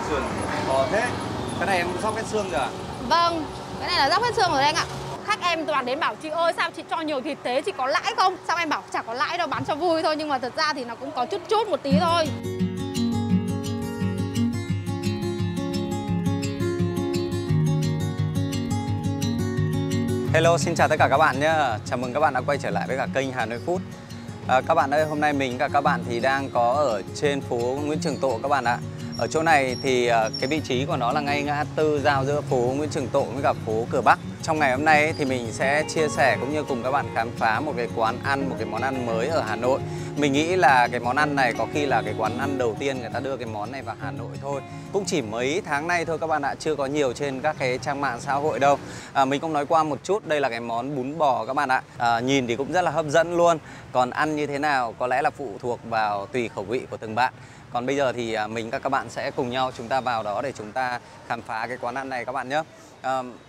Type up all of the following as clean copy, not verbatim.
sườn bò thế. Cái này em sóc hết xương rồi à? Vâng, cái này là dốc hết xương rồi đấy anh ạ. Khách em toàn đến bảo chị ơi sao chị cho nhiều thịt thế, chị có lãi không? Sao em bảo chả có lãi đâu, bán cho vui thôi. Nhưng mà thật ra thì nó cũng có chút một tí thôi. Hello, xin chào tất cả các bạn nhé. Chào mừng các bạn đã quay trở lại với cả kênh Hà Nội Food. Các bạn ơi, hôm nay mình và các bạn thì đang có ở trên phố Nguyễn Trường Tộ các bạn ạ. Ở chỗ này thì cái vị trí của nó là ngay ngã tư giao giữa phố Nguyễn Trường Tộ với cả phố Cửa Bắc. Trong ngày hôm nay thì mình sẽ chia sẻ cũng như cùng các bạn khám phá một cái quán ăn, một cái món ăn mới ở Hà Nội. Mình nghĩ là cái món ăn này có khi là cái quán ăn đầu tiên người ta đưa cái món này vào Hà Nội thôi. Cũng chỉ mấy tháng nay thôi các bạn ạ, chưa có nhiều trên các cái trang mạng xã hội đâu. Mình cũng nói qua một chút, đây là cái món bún bò các bạn ạ. Nhìn thì cũng rất là hấp dẫn luôn. Còn ăn như thế nào có lẽ là phụ thuộc vào tùy khẩu vị của từng bạn. Còn bây giờ thì mình và các bạn sẽ cùng nhau chúng ta vào đó để chúng ta khám phá cái quán ăn này các bạn nhé.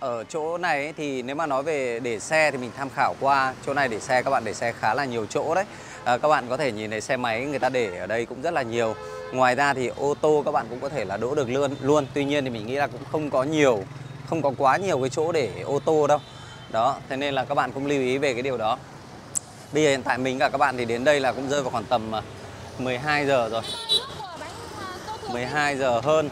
Ở chỗ này thì nếu mà nói về để xe thì mình tham khảo qua chỗ này để xe, các bạn để xe khá là nhiều chỗ đấy. Các bạn có thể nhìn thấy xe máy người ta để ở đây cũng rất là nhiều. Ngoài ra thì ô tô các bạn cũng có thể là đỗ được luôn. Tuy nhiên thì mình nghĩ là cũng không có quá nhiều cái chỗ để ô tô đâu. Đó, thế nên là các bạn cũng lưu ý về cái điều đó. Bây giờ hiện tại mình và các bạn thì đến đây là cũng rơi vào khoảng tầm 12 giờ rồi. 12 giờ hơn.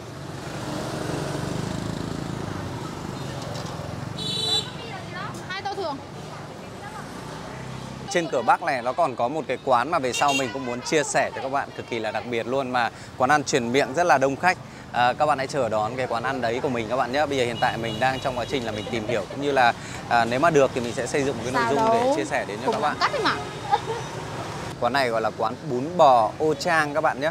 Trên Cửa Bắc này nó còn có một cái quán mà về sau mình cũng muốn chia sẻ cho các bạn, cực kỳ là đặc biệt luôn, mà quán ăn truyền miệng rất là đông khách. Các bạn hãy chờ đón cái quán ăn đấy của mình các bạn nhé. Bây giờ hiện tại mình đang trong quá trình là mình tìm hiểu cũng như là nếu mà được thì mình sẽ xây dựng một cái nội dung để chia sẻ đến cho các bạn. Quán này gọi là quán bún bò Ô Trang các bạn nhé.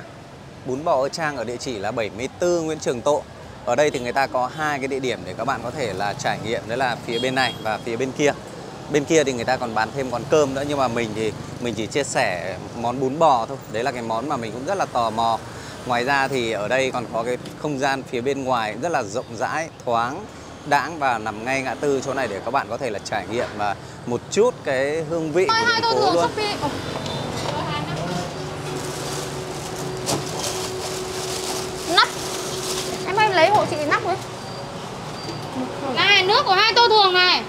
Bún bò Ô Trang ở địa chỉ là 74 Nguyễn Trường Tộ. Ở đây thì người ta có hai cái địa điểm để các bạn có thể là trải nghiệm, đó là phía bên này và phía bên kia. Bên kia thì người ta còn bán thêm món cơm nữa, nhưng mà mình thì mình chỉ chia sẻ món bún bò thôi. Đấy là cái món mà mình cũng rất là tò mò. Ngoài ra thì ở đây còn có cái không gian phía bên ngoài rất là rộng rãi, thoáng, đãng và nằm ngay ngã tư chỗ này để các bạn có thể là trải nghiệm và một chút cái hương vị của thành phố luôn. Nắp. Em ơi, lấy hộ chị nắp với. Này, nước của 2 tô thường này.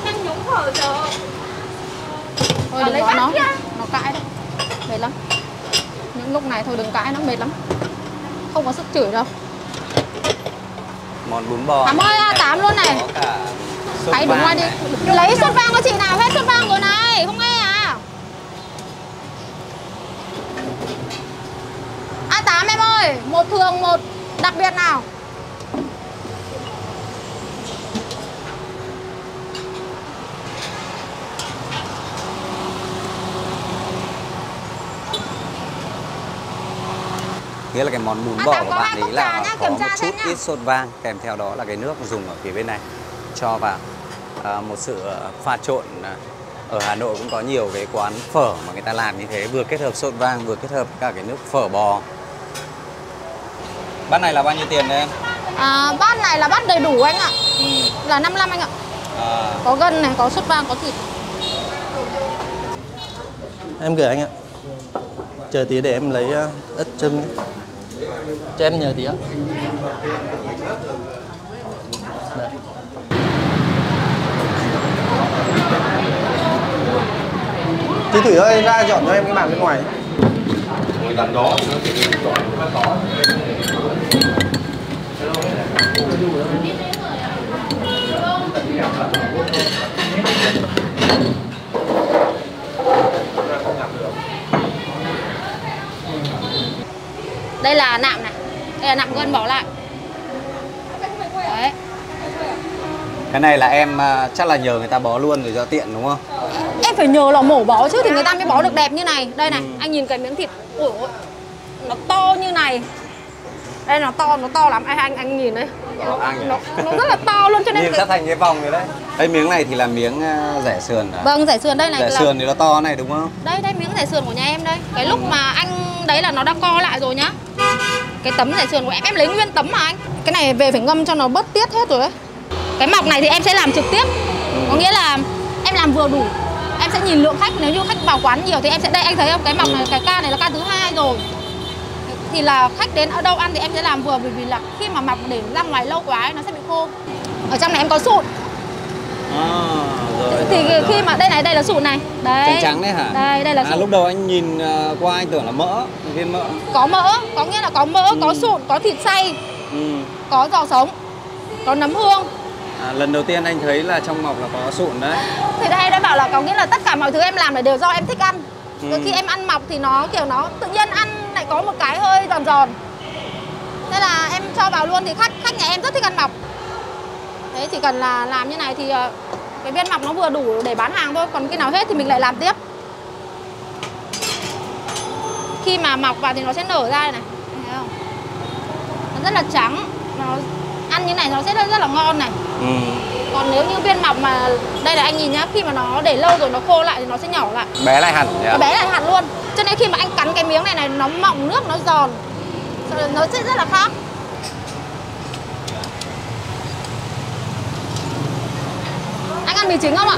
Đang nhúng phở chờ. Thôi đừng có nó cãi đâu. Mệt lắm. Những lúc này thôi đừng cãi, nó mệt lắm. Không có sức chửi đâu. Món bún bò. Cảm ơi, A8 luôn này. Hãy đứng ngoài đi. Lấy sốt vang của chị nào, hết sốt vang rồi này, không nghe à? A8 em ơi, một thường một đặc biệt nào. Nghĩa là cái món bún bò của bạn ấy là có một chút ít sốt vang, kèm theo đó là cái nước dùng ở phía bên này cho vào. Một sự pha trộn. Ở Hà Nội cũng có nhiều cái quán phở mà người ta làm như thế, vừa kết hợp sốt vang vừa kết hợp cả cái nước phở bò. Bát này là bao nhiêu tiền đấy em? Bát này là bát đầy đủ anh ạ. Là 55 anh ạ. Có gân này, có sốt vang, có thịt. Em gửi anh ạ. Chờ tí để em lấy ớt chưng. Cho em nhờ tí ạ. Đấy. Chị Thủy ơi, ra dọn cho em cái bàn bên ngoài. Lần đó thì nó sẽ có. Đây là nạm này. Đây là nạm gân bỏ lại. Đấy. Cái này là em chắc là nhờ người ta bó luôn rồi cho tiện đúng không? Em phải nhờ lò mổ bó chứ thì người ta mới bó được đẹp như này. Đây này, anh nhìn cái miếng thịt. Ôi ôi, nó to như này. Đây nó to lắm. Anh nhìn đấy. Nó rất là to luôn cho nên nhìn sắp thành cái vòng rồi đấy. Đây miếng này thì là miếng rẻ sườn à? Vâng, rẻ sườn đây này. Rẻ sườn thì nó to này đúng không? Đây miếng rẻ sườn của nhà em đây. Cái lúc mà anh đấy là nó đã co lại rồi nhá. Cái tấm rẻ sườn của em lấy nguyên tấm mà anh. Cái này về phải ngâm cho nó bớt tiết hết rồi đấy. Cái mọc này thì em sẽ làm trực tiếp. Có nghĩa là em làm vừa đủ. em sẽ nhìn lượng khách, nếu như khách vào quán nhiều thì em sẽ đây, anh thấy không, cái mọc này, cái ca này là ca thứ 2 rồi. Thì là khách đến ở đâu ăn thì em sẽ làm vừa, bởi vì là khi mà mọc để ra ngoài lâu quá ấy, nó sẽ bị khô. Ở trong này em có sụn. Rồi, thì rồi, khi mà đây là sụn này. Đấy. trắng trắng đấy hả? Đây là sụn. Lúc đầu anh nhìn qua anh tưởng là mỡ, viên mỡ. Có mỡ, có nghĩa là có mỡ, có sụn, có thịt xay, có giò sống, có nấm hương. Lần đầu tiên anh thấy là trong mọc là có sụn đấy. Thì đây đã bảo là có nghĩa là tất cả mọi thứ em làm là đều do em thích ăn. Khi em ăn mọc thì nó kiểu nó tự nhiên ăn lại có một cái hơi giòn giòn. Thế là em cho vào luôn, thì khách nhà em rất thích ăn mọc. Thế chỉ cần là làm như này thì cái viên mọc nó vừa đủ để bán hàng thôi. Còn khi nào hết thì mình lại làm tiếp. Khi mà mọc vào thì nó sẽ nở ra này, thấy không? Nó rất là trắng, nó ăn như này nó sẽ rất là ngon này. Còn nếu như viên mọc mà đây là anh nhìn nhá, khi mà nó để lâu rồi nó khô lại thì nó sẽ nhỏ lại, bé lại hẳn nhỉ? Nó bé lại hẳn luôn. Cho nên khi mà anh cắn cái miếng này nó mọng nước, nó giòn, nó sẽ rất là khác. Anh ăn mì chính không ạ?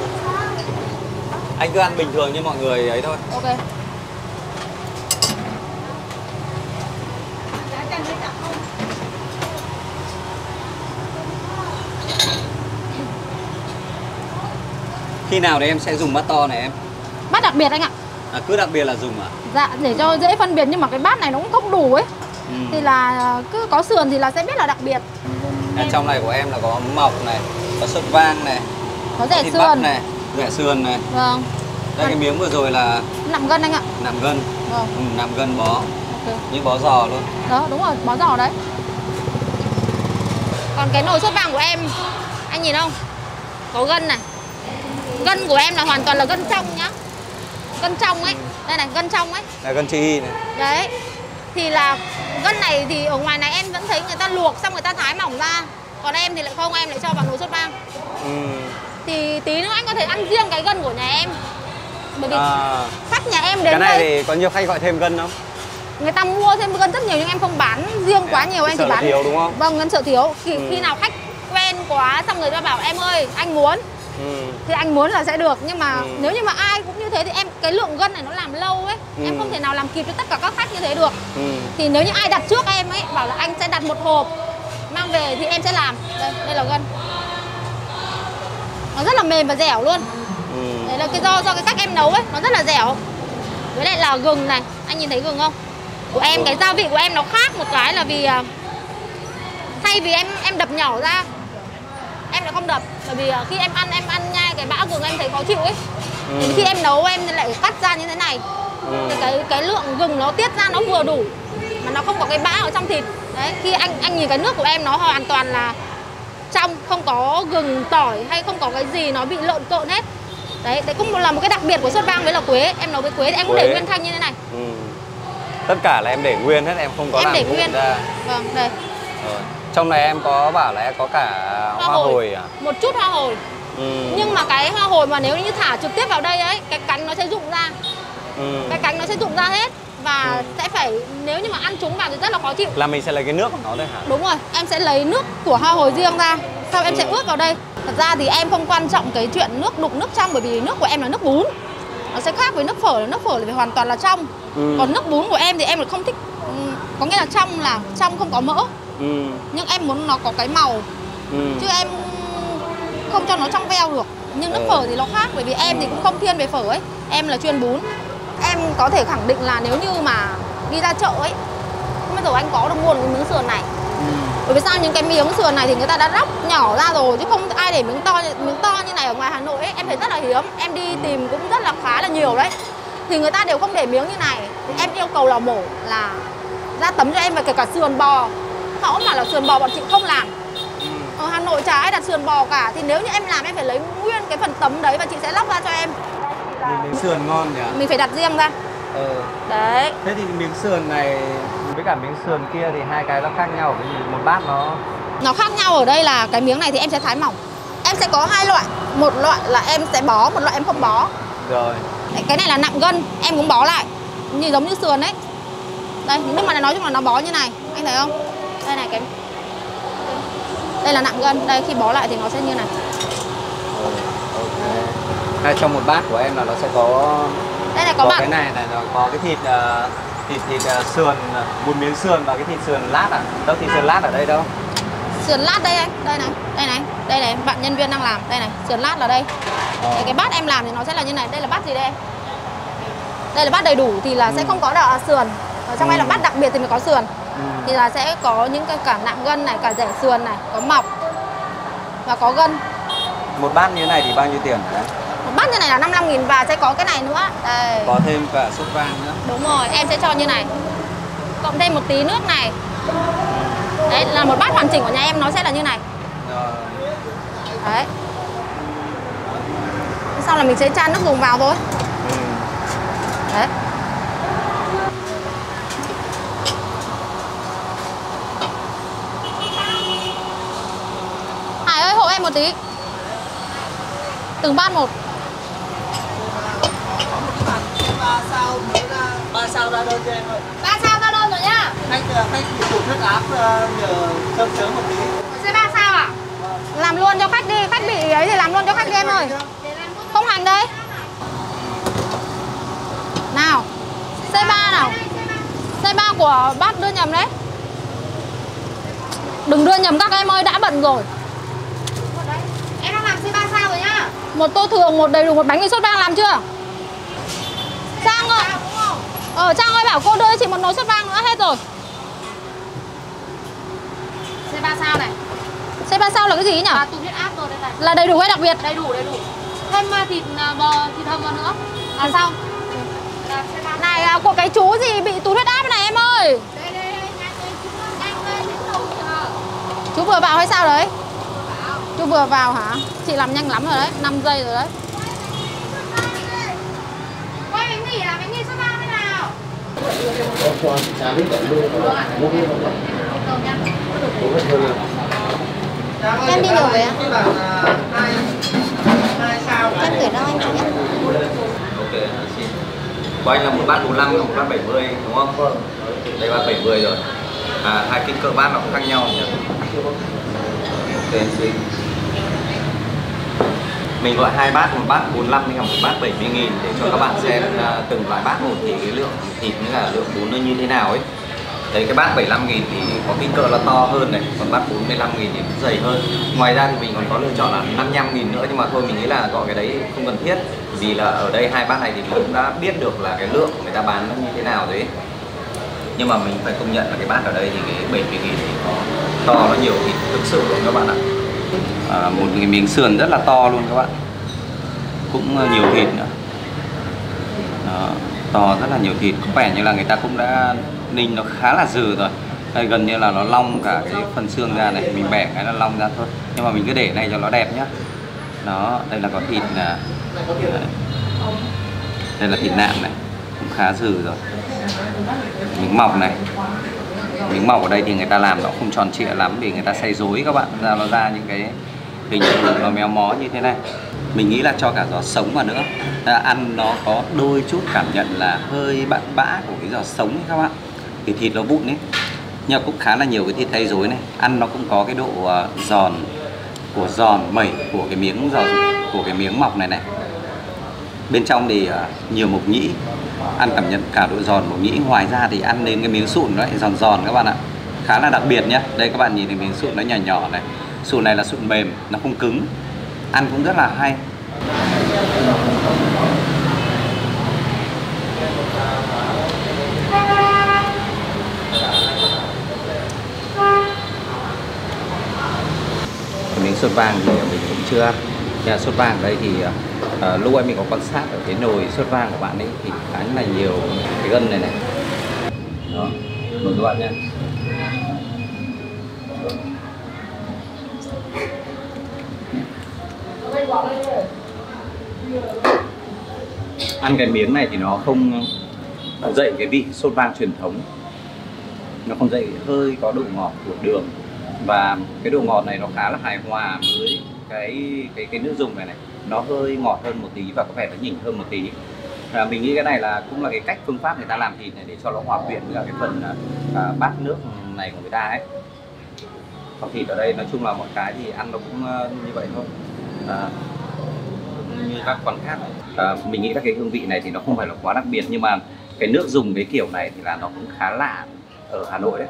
Anh cứ ăn bình thường như mọi người ấy thôi. Ok. Khi nào thì em sẽ dùng bát to này em? Bát đặc biệt anh ạ. Cứ đặc biệt là dùng à? Dạ, để cho dễ phân biệt, nhưng mà cái bát này nó cũng không đủ ấy. Thì là cứ có sườn thì là sẽ biết là đặc biệt. Trong này của em là có mọc này, có sốt vang này, có rẻ thịt sườn bắp này, rẻ sườn này. Vâng. Đây cái miếng vừa rồi là nạm gân anh ạ. nạm gân. Vâng. Nạm gân bó. Ok. Như bó giò luôn. Đó, đúng rồi, bó giò đấy. Còn cái nồi sốt vang của em, anh nhìn không? Có gân này. Gân của em là hoàn toàn là gân trong nhá. Gân trong ấy. Đây này, gân trong ấy. Là gân chi này. Đấy. Thì là gân này thì ở ngoài này em vẫn thấy người ta luộc xong người ta thái mỏng ra. Còn em thì lại không, em lại cho vào nồi sốt vang. Thì tí nữa anh có thể ăn riêng cái gân của nhà em. Bởi vì khách nhà em đến cái này đây thì có nhiều khách gọi thêm gân không? Người ta mua thêm gân rất nhiều nhưng em không bán riêng quá nhiều, em chỉ bán thiếu đúng không? Vâng, ngân sợ thiếu. Khi nào khách quen quá xong người ta bảo em ơi anh muốn thì anh muốn là sẽ được. Nhưng mà nếu như mà ai cũng như thế thì em cái lượng gân này nó làm lâu ấy, em không thể nào làm kịp cho tất cả các khách như thế được. Thì nếu như ai đặt trước em ấy bảo là anh sẽ đặt một hộp mang về thì em sẽ làm. Đây là gân, nó rất là mềm và dẻo luôn. Đấy là cái do cái cách em nấu ấy, nó rất là dẻo. Với lại là gừng này, anh nhìn thấy gừng không? Của em cái gia vị của em nó khác một cái là vì thay vì em đập nhỏ ra, em lại không đập. Bởi vì khi em ăn nhai cái bã gừng em thấy khó chịu ấy. Thì khi em nấu em lại cắt ra như thế này. Thì cái lượng gừng nó tiết ra nó vừa đủ mà nó không có cái bã ở trong thịt. Đấy, khi anh nhìn cái nước của em nó hoàn toàn là trong, không có gừng tỏi hay không có cái gì nó bị lợn cợn hết. Đấy cũng là một cái đặc biệt của sốt vang với là quế. Em nấu với quế thì em cũng để nguyên thanh như thế này. Tất cả là em để nguyên hết, em không có em làm để nguyên ra. Vâng, đây. Trong này em có bảo là em có cả hoa hồi à? Một chút hoa hồi. Nhưng mà cái hoa hồi mà nếu như thả trực tiếp vào đây ấy, cái cánh nó sẽ rụng ra. Cái cánh nó sẽ rụng ra hết. Và sẽ phải, nếu như mà ăn chúng vào thì rất là khó chịu. Là mình sẽ lấy cái nước của nó đây hả? Đúng rồi, em sẽ lấy nước của hoa hồi riêng ra. Sau em sẽ ướp vào đây. Thật ra thì em không quan trọng cái chuyện nước đục nước trong, bởi vì nước của em là nước bún. Nó sẽ khác với nước phở là phải hoàn toàn là trong. Còn nước bún của em thì em lại không thích. Có nghĩa là trong không có mỡ. Nhưng em muốn nó có cái màu. Chứ em không cho nó trong veo được. Nhưng nước phở thì nó khác, bởi vì em thì cũng không thiên về phở ấy. Em là chuyên bún. Em có thể khẳng định là nếu như mà đi ra chợ ấy, không bao giờ anh có được mua được cái miếng sườn này. Bởi vì sao? Những cái miếng sườn này thì người ta đã lóc nhỏ ra rồi, chứ không ai để miếng to như này ở ngoài Hà Nội ấy. Em thấy rất là hiếm. Em đi tìm cũng rất là khá là nhiều đấy. Thì người ta đều không để miếng như này. Thì em yêu cầu lò mổ là ra tấm cho em, và kể cả sườn bò. Họ mà là sườn bò bọn chị không làm. Ở Hà Nội chả ai đặt sườn bò cả. Thì nếu như em làm em phải lấy nguyên cái phần tấm đấy và chị sẽ lóc ra cho em. Miếng sườn ngon nhỉ? Mình phải đặt riêng ra. Đấy. Thế thì miếng sườn này với cả miếng sườn kia thì hai cái nó khác nhau cái gì? Một bát nó khác nhau ở đây là cái miếng này thì em sẽ thái mỏng. Em sẽ có hai loại. Một loại là em sẽ bó, một loại em không bó. Rồi. Cái này là nạm gân, em cũng bó lại như giống như sườn ấy. Đây, nhưng mà nói chung là nó bó như này, anh thấy không? Đây này, đây là nạm gân, đây khi bó lại thì nó sẽ như này. Hay trong một bát của em là nó sẽ có Đây này có cái này nó có cái thịt sườn, một miếng sườn và cái thịt sườn lát à? Đâu thịt sườn lát ở đây đâu? Sườn lát đây anh, đây này, bạn nhân viên đang làm, đây này, sườn lát là đây. Cái bát em làm thì nó sẽ là như này, đây là bát gì đây? Đây là bát đầy đủ thì là sẽ không có sườn. Ở trong đây là bát đặc biệt thì mới có sườn. Thì là sẽ có những cái cả nạm gân này, cả rẻ sườn này, có mọc và có gân. Một bát như thế này thì bao nhiêu tiền đấy? Một bát như này là 55.000 và sẽ có cái này nữa. Đây. Có thêm cả sốt vang nữa. Đúng rồi, em sẽ cho như này. Cộng thêm một tí nước này. Đấy là một bát hoàn chỉnh của nhà em nó sẽ là như này. Đấy. Sau là mình sẽ chan nước dùng vào thôi. Đấy. Hải ơi hộ em một tí. Từng bát một. 3 sao ra đơn cho em ơi. 3 sao ra đơn rồi nhá. Khách tủ huyết áp nhờ sớm sớm một tí. Sẽ 3 sao à? Làm luôn cho khách đi, khách bị ấy thì làm luôn cho khách đi em ơi. Không hành đây. Nào. C3 nào. C3 của bác đưa nhầm đấy. Đừng đưa nhầm các em ơi, đã bận rồi. Em đang làm C3 sao rồi nhá. Một tô thường, một đầy đủ, một bánh mì sốt vang làm chưa? Trang ơi. Trang ơi bảo cô đưa cho chị một nồi sốt vang nữa, hết rồi. C3 sao này. C3 sao là cái gì nhỉ? Và tủ huyết áp rồi đây này. Là đầy đủ hay đặc biệt? Đầy đủ. Thêm thịt bò, thịt hầm vào nữa. Là xong. Là C3. Này của cái chú gì bị tụt huyết áp này em ơi. Đây, anh ơi, đến đâu chưa? Chú vừa vào hay sao đấy? Chú vừa vào hả? Chị làm nhanh lắm rồi đấy, 5 giây rồi đấy. Quay bánh mì là bánh mì sốt vang thế nào? Em đi nhiều vậy á? Chắc gửi đâu anh chị nhé. Ok, xin. Của anh là một bát 45, một bát 70 đúng không? Đây bát 70 rồi. Hai kích cỡ bát nó cũng khác nhau nhỉ? Ok, xin. Mình gọi 2 bát, một bát 45 hay một bát 70.000 để cho các bạn xem từng loại bát một thì cái lượng thịt với cả lượng bún nó như thế nào ấy. Đấy, cái bát 75.000 thì có kích cỡ là to hơn này, còn bát 45.000 thì cũng dày hơn. Ngoài ra thì mình còn có lựa chọn là 55.000 nữa, nhưng mà thôi mình nghĩ là gọi cái đấy không cần thiết. Vì là ở đây 2 bát này thì mình cũng đã biết được là cái lượng người ta bán nó như thế nào đấy. Nhưng mà mình phải công nhận là cái bát ở đây thì cái 70.000 thì nó to, nó nhiều thịt thực sự luôn các bạn ạ. Một cái miếng sườn rất là to luôn các bạn, cũng nhiều thịt nữa. Đó, to rất là nhiều thịt, có vẻ như là người ta cũng đã ninh nó khá là dừ rồi. Đây gần như là nó long cả cái phần xương ra này, mình bẻ cái là long ra thôi, nhưng mà mình cứ để này cho nó đẹp nhá. Đó, đây là có thịt là đây là thịt nạm này, cũng khá dừ rồi. Miếng mọc này, miếng mọc ở đây thì người ta làm nó không tròn trịa lắm vì người ta xay rối các bạn, nó ra những cái hình nó méo mó như thế này. Mình nghĩ là cho cả giò sống vào nữa, ăn nó có đôi chút cảm nhận là hơi bặn bã của cái giò sống ấy các bạn. Thì thịt nó vụn ấy, nhưng mà cũng khá là nhiều cái thịt xay rối này, ăn nó cũng có cái độ giòn mẩy của cái miếng của cái miếng mọc này này. Bên trong thì nhiều mộc nhĩ, ăn cảm nhận cả độ giòn mộc nhĩ. Ngoài ra thì ăn đến cái miếng sụn nó lại giòn giòn các bạn ạ, khá là đặc biệt nhé. Đây các bạn nhìn thấy miếng sụn nó nhỏ nhỏ này, sụn này là sụn mềm, nó không cứng, ăn cũng rất là hay. Cái miếng sốt vang thì mình cũng chưa ăn. Nhà sốt vang ở đây thì lúc ấy mình có quan sát ở cái nồi sốt vang của bạn ấy thì khá là nhiều cái gân này này. Đó, mời các bạn nhé. Ăn cái miếng này thì nó không dậy cái vị sốt vang truyền thống, nó không dậy, hơi có độ ngọt của đường, và cái độ ngọt này nó khá là hài hòa với cái nước dùng này này, nó hơi ngọt hơn một tí và có vẻ nó nhỉnh hơn một tí. Mình nghĩ cái này là cũng là cái cách phương pháp người ta làm thịt này để cho nó hòa quyện với cái phần bát nước này của người ta ấy. Còn thịt ở đây nói chung là một cái thì ăn nó cũng như vậy thôi. như các quán khác. Mình nghĩ là cái hương vị này thì nó không phải là quá đặc biệt, nhưng mà cái nước dùng cái kiểu này thì là nó cũng khá lạ ở Hà Nội đấy.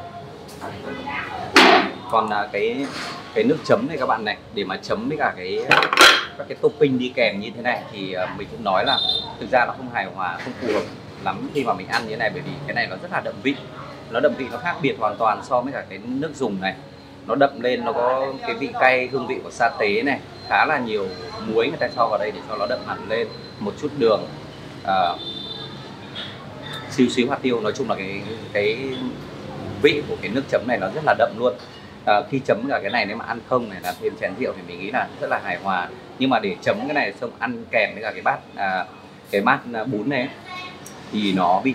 Còn cái nước chấm này các bạn này, để mà chấm với cả các cái topping đi kèm như thế này thì mình cũng nói là thực ra nó không hài hòa, không phù hợp lắm khi mà mình ăn như thế này, bởi vì cái này nó rất là đậm vị. Nó đậm vị, nó khác biệt hoàn toàn so với cả cái nước dùng này. Nó đậm lên, nó có cái vị cay, hương vị của sa tế này, khá là nhiều muối người ta cho vào đây để cho nó đậm hẳn lên, một chút đường, xíu hạt tiêu. Nói chung là cái vị của cái nước chấm này nó rất là đậm luôn. Khi chấm cả cái này nếu mà ăn không này là thêm chén rượu thì mình nghĩ là rất là hài hòa. Nhưng mà để chấm cái này xong ăn kèm với cả cái bát bún này thì nó bị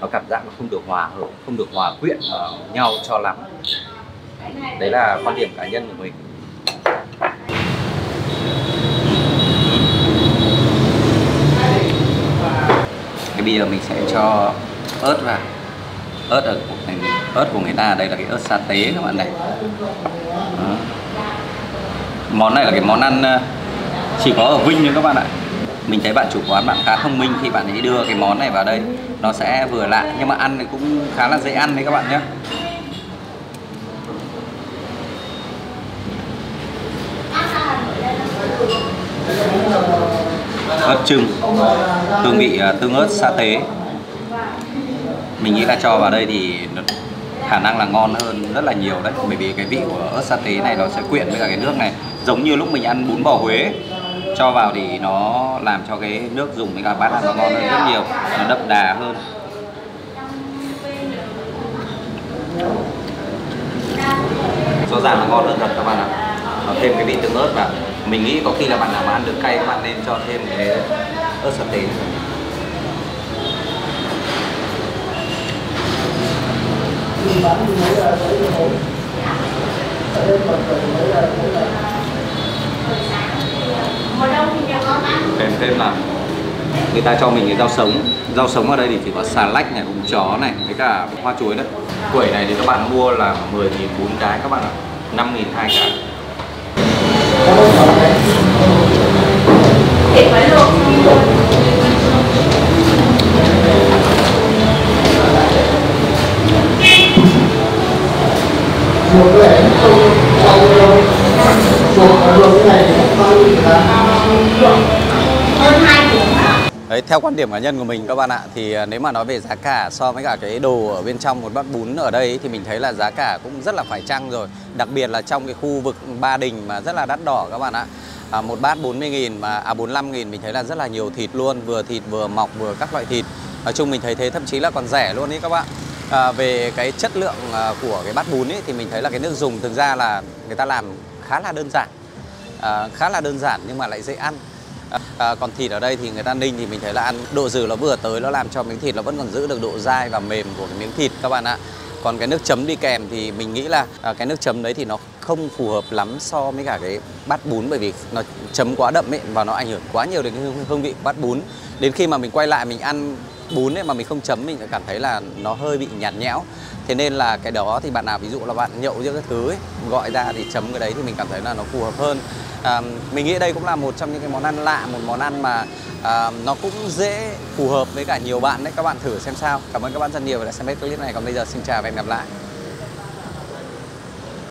nó cảm giác nó không được hòa hợp, không được hòa quyện nhau cho lắm. Đấy là quan điểm cá nhân của mình. Cái bây giờ mình sẽ cho ớt vào. Ớt của người ta ở đây là cái ớt sa tế các bạn này. Đó. Món này là cái món ăn chỉ có ở Vinh thôi các bạn ạ. Mình thấy bạn chủ quán bạn khá thông minh khi bạn ấy đưa cái món này vào đây. Nó sẽ vừa lạ nhưng mà ăn thì cũng khá là dễ ăn đấy các bạn nhé. Ớt chưng, hương vị tương ớt sa tế. Mình nghĩ là cho vào đây thì khả năng là ngon hơn rất là nhiều đấy, bởi vì cái vị của ớt sa tế này nó sẽ quyện với cả cái nước này, giống như lúc mình ăn bún bò Huế, cho vào thì nó làm cho cái nước dùng với cả bát ăn nó ngon hơn rất nhiều, nó đậm đà hơn. Rõ ràng là ngon hơn thật các bạn ạ. Nó thêm cái vị tương ớt vào. Mình nghĩ có khi là bạn nào mà ăn được cay các bạn nên cho thêm cái ớt sa tế. Thêm là người ta cho mình cái rau sống. Rau sống ở đây thì chỉ có xà lách này, úng chó này, với cả hoa chuối đấy. Quẩy này thì các bạn mua là 10.000 4 cái các bạn ạ, 5.000 2 cái. Đấy, theo quan điểm cá nhân của mình các bạn ạ, thì nếu mà nói về giá cả so với cả cái đồ ở bên trong một bát bún ở đây ấy, thì mình thấy là giá cả cũng rất là phải chăng rồi. Đặc biệt là trong cái khu vực Ba Đình mà rất là đắt đỏ các bạn ạ. Một bát 40.000 mà 45.000 mình thấy là rất là nhiều thịt luôn, vừa thịt vừa mọc vừa các loại thịt. Nói chung mình thấy thế, thậm chí là còn rẻ luôn ý các bạn. Về cái chất lượng của cái bát bún ấy thì mình thấy là cái nước dùng thực ra là người ta làm khá là đơn giản nhưng mà lại dễ ăn. Còn thịt ở đây thì người ta ninh thì mình thấy là ăn độ dừ nó vừa tới, nó làm cho miếng thịt nó vẫn còn giữ được độ dai và mềm của cái miếng thịt các bạn ạ. Còn cái nước chấm đi kèm thì mình nghĩ là cái nước chấm đấy thì nó không phù hợp lắm so với cả cái bát bún, bởi vì nó chấm quá đậm ấy và nó ảnh hưởng quá nhiều đến cái hương vị của bát bún. Đến khi mà mình quay lại mình ăn bún ấy mà mình không chấm, mình cảm thấy là nó hơi bị nhạt nhẽo. Thế nên là cái đó thì bạn nào ví dụ là bạn nhậu với các thứ ấy, gọi ra thì chấm cái đấy thì mình cảm thấy là nó phù hợp hơn. Mình nghĩ đây cũng là một trong những cái món ăn lạ, một món ăn mà nó cũng dễ phù hợp với cả nhiều bạn đấy. Các bạn thử xem sao. Cảm ơn các bạn rất nhiều đã xem hết clip này. Còn bây giờ xin chào và hẹn gặp lại.